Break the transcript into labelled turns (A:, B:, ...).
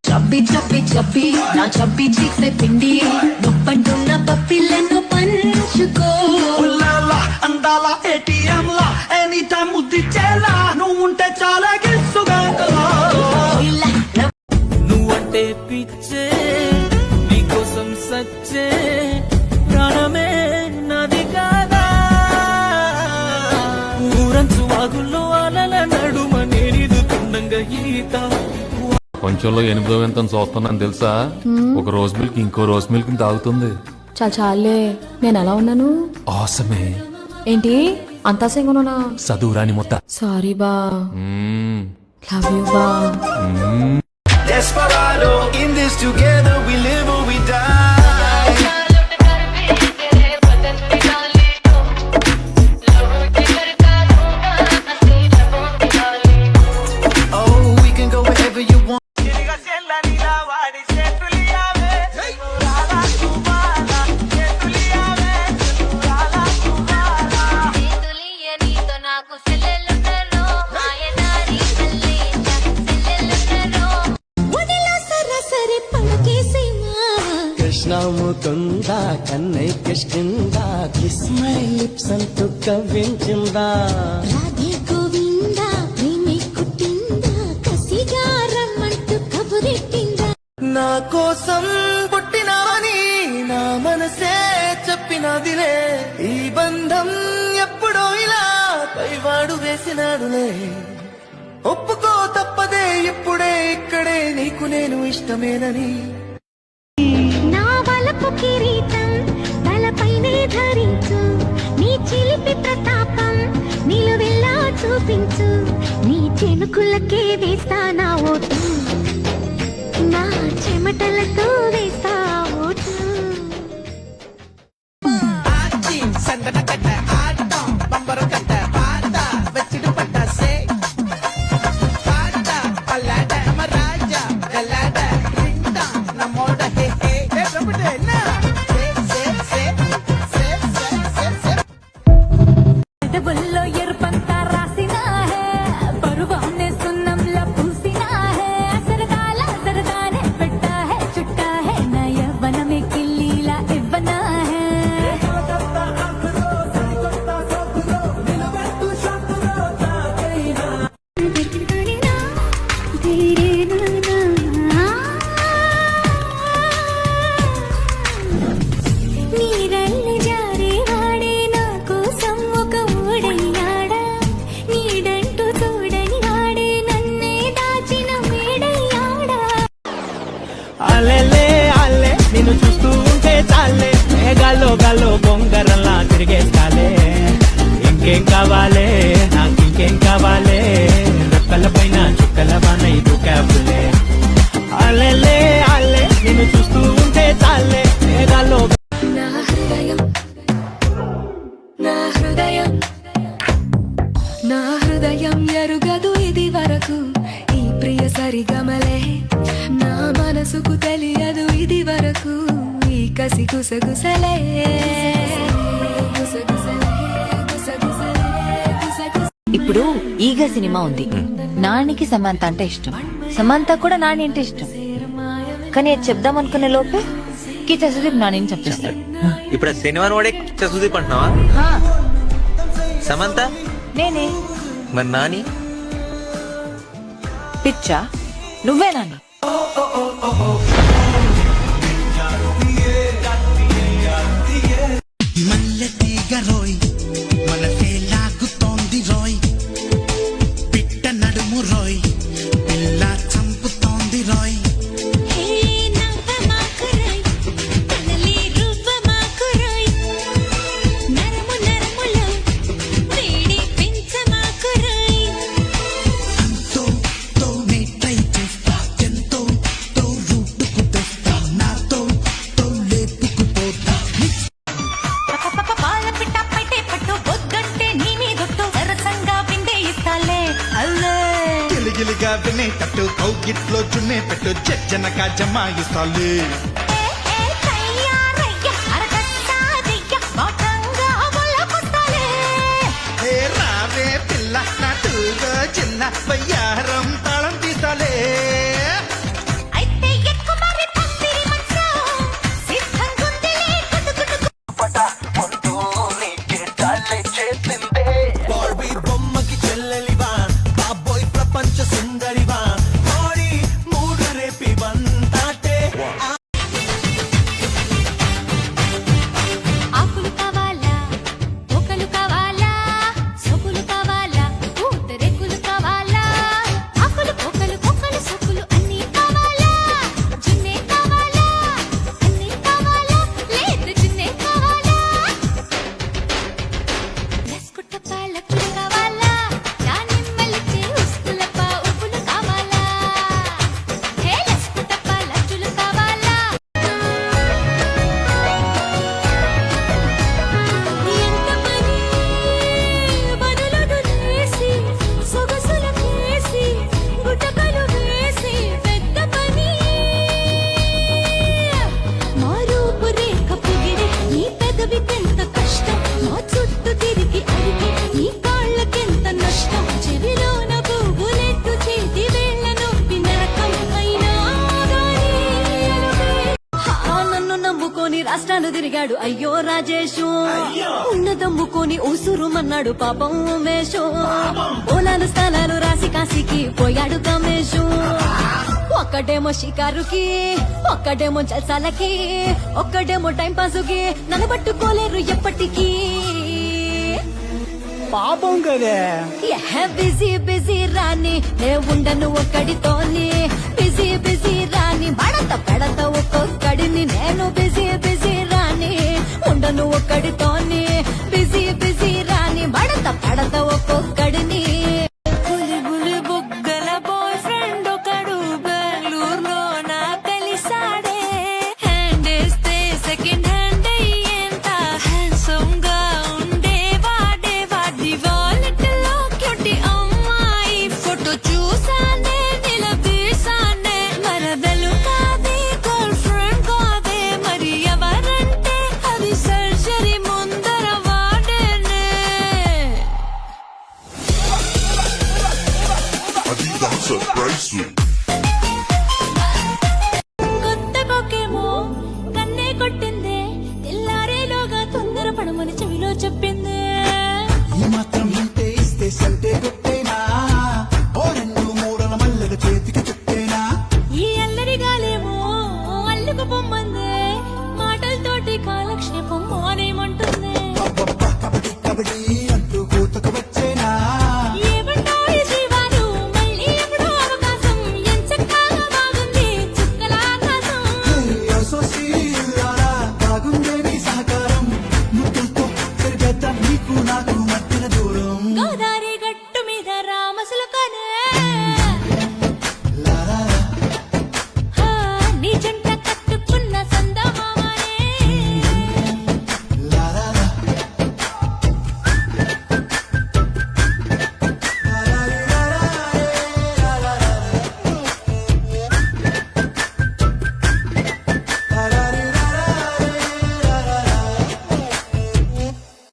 A: చప్పి చప్పి చప్పి నా చప్పి చీక్సే పిండి నొప్పంటున్న పప్పిళ్ళను పంచుకో
B: అందాల ఏటీఎం లా ఎనీ టైం ముద్దిచ్చేలా నువ్వు ఉంటే చాలా గిల్సుగా నువ్వంటే పిచ్చే నీకోసం సచ్చే ప్రాణమే నాది కాదా ఊరంచు వాగుల్లో అలల నడుమ నేనిదుతుండంగా ఈత
C: కొంచెంలో 8వ వింత చూస్తున్నాను తెలుసా ఒక రోజ్ మిల్క్ ఇంకో రోజ్ మిల్క్ తాగుతుంది
A: చాలే నేను ఎలా ఉన్నాను
C: ఆసమే
A: ఏంటి అంతా సింగనా
C: చదువురాని మొత్త
A: సారీ బా లవ్ యూ బా
B: Desperado in this together we live or we die
D: నవ్వుతుందా కన్నై కిష్కిందా కిస్ మై లిప్స్ అంటూ కవ్వించిందా
E: రాధే గోవిందా ప్రేమే కుట్టిందా కసిగా రమ్మంటూ కబురెట్టిందా
B: నా కోసం పుట్టినావని నా మనసే చెప్పినదిలే ఈ బంధం ఎప్పుడో ఇలా పైవాడు వేసినాడులే ఒప్పుకో తప్పదే ఇప్పుడే ఇక్కడే నీకు నేను ఇష్టమేనని
E: కిరీటం తలపైనే ధరించు నీ చిలిపి ప్రతాపం నిలువెల్లా చూపించు నీ చెనుకులకే వేస్తా నా ఓటు నా చెమటలతో వేస్తా ఓటు
D: నిన్ను చూస్తూ ఉంటే చాలే మేఘాల్లో గాల్లో బొంగరంలా తిరిగేస్తాలే ఇంకేం కావాలే నాకు ఇంకేం కావాలే రెక్కల పైన చుక్కల బానై దూకాపులే అల్లెలే అల్లే నిన్ను చూస్తూ ఉంటే చాలే మేఘాల్లో
A: నా హృదయం నా హృదయం నా హృదయం ఎరుగదు ఇది వరకు ఈ ప్రియ సరిగమలే నా మనసుకు తెలియదు ఇది వరకు ఈ కసి గుసగుసలే
F: ఇప్పుడు ఈగ సినిమా ఉంది నానికి సమంత అంటే ఇష్టం సమంత కూడా నాని అంటే ఇష్టం కానీ అది చెప్దాం అనుకునే లోపే కిచ్చ సుదీప్ నాని చెప్పేస్తాడు
G: ఇప్పుడు శనివారం వాడే కిచ్చ సుదీప్ అంటున్నావా సమంత
F: నేనే
G: మరి నాని
F: పిచ్చా నువ్వే నాని
D: మల్లె తీగ రోయ్ మనసే లాగుతోంది రోయ్ పిట్ట నడుము రోయ్ పిల్ల చంపుతోంది రోయ్ కౌగిట్లో చున్నే పెట్టు జనక జమాయిస్తాలే ఏ రావే పిల్ల నాటుగా చిన్న వయ్యారం తాళం తీసాలే బార్బీ బొమ్మకి చెల్లెలివా బాబోయ్ ప్రపంచ సుందరివా కోడి మూడు రేపి వంతాటే
E: ఆకులు కావాలా ఒకలు కావాలా సొకులు కావాలా పూతరేకులు కావాలా ఆకులు ఒకలు ఒకలు సొకులు అన్నీ కావాలా జిన్నే కావాలా అన్నీ కావాలా లేదు జిన్నే కావాలా లస్కుట్ట పాలకులు కావాలా దానిమ్మలిచ్చే ఉస్కులప్ప ఉప్పులు కావాలా హే లస్కుట్ట పాలకులు కావాలా ఎంత పని బదులుడు చేసి సొగసులు చేసి గుట్టకలు వేసి పెద్ద పని మారూపు రేఖ పొగిడి నీ పెదవికెంత కష్టం మా చుట్టూ తిరిగి అడిగి నీ కాళ్ళకెంత నష్టం చెవిలోన పువ్వులెట్టు చేతి వేళ్ళ నొప్పి నరకం అయినా గానీ నన్ను నమ్ముకొని రాష్ట్రాలు తిరిగాడు అయ్యో రాజేషు ఉన్న దమ్ముకొని ఊసురుమన్నాడు పాపం ఉమేషు ఓలాలు స్థలాలు రాసి కాశీకి పోయాడు కమేషు ఒక్కడేమో షికారుకి ఒక్కడేమో జల్సాలకి ఒక్కడేమో టైం పాసుకి నన్ను పట్టుకోలేరు ఎప్పటికీ
B: పాపం కదే
E: బిజీ బిజీ రాని నే ఉండను ఒక్కడితోని బిజీ బిజీ రాని బడత పెడత ఒక్కొక్కడిని నేను బిజీ బిజీ రాని ఉండను ఒక్కడితోని బిజీ బిజీ రాని బడత పెడత ఒక్కొక్కడిని బులి బులి బుగ్గల బాయ్ ఫ్రెండ్ ఒకడు బెంగళూరులో నా కలిసాడే హ్యాండ్ ఇస్తే సెకండ్ హ్యాండ్ ఎంత హ్యాండ్సమ్ గా ఉండే వాడే వాడి వాలెట్ లో క్యూటి అమ్మాయి ఫోటో చూసానే నిలదీసానే మరదలు కాదే గర్ల్ ఫ్రెండ్ కాదే మరి ఎవరంటే అది సర్జరీ ముందర వాడేనే కొత్త కొక్కేమో కన్నే కొట్టిందే తెల్లారేలోగా తొందర పడమని చెవిలో చెప్పిందే
D: ఈ మాత్రం ఇంతే ఇస్తే సంటే కొట్టేనా ఓ రెండు మూడల మల్లెల చేతికి చుట్టేనా
E: ఈ అల్లరి గాలేమో అల్లుకు పొమ్మందే మాటలతోటి కాలక్షేపం మానేమంటుందే
D: అబ్బబ్బా కబడ్డీ కబడ్డీ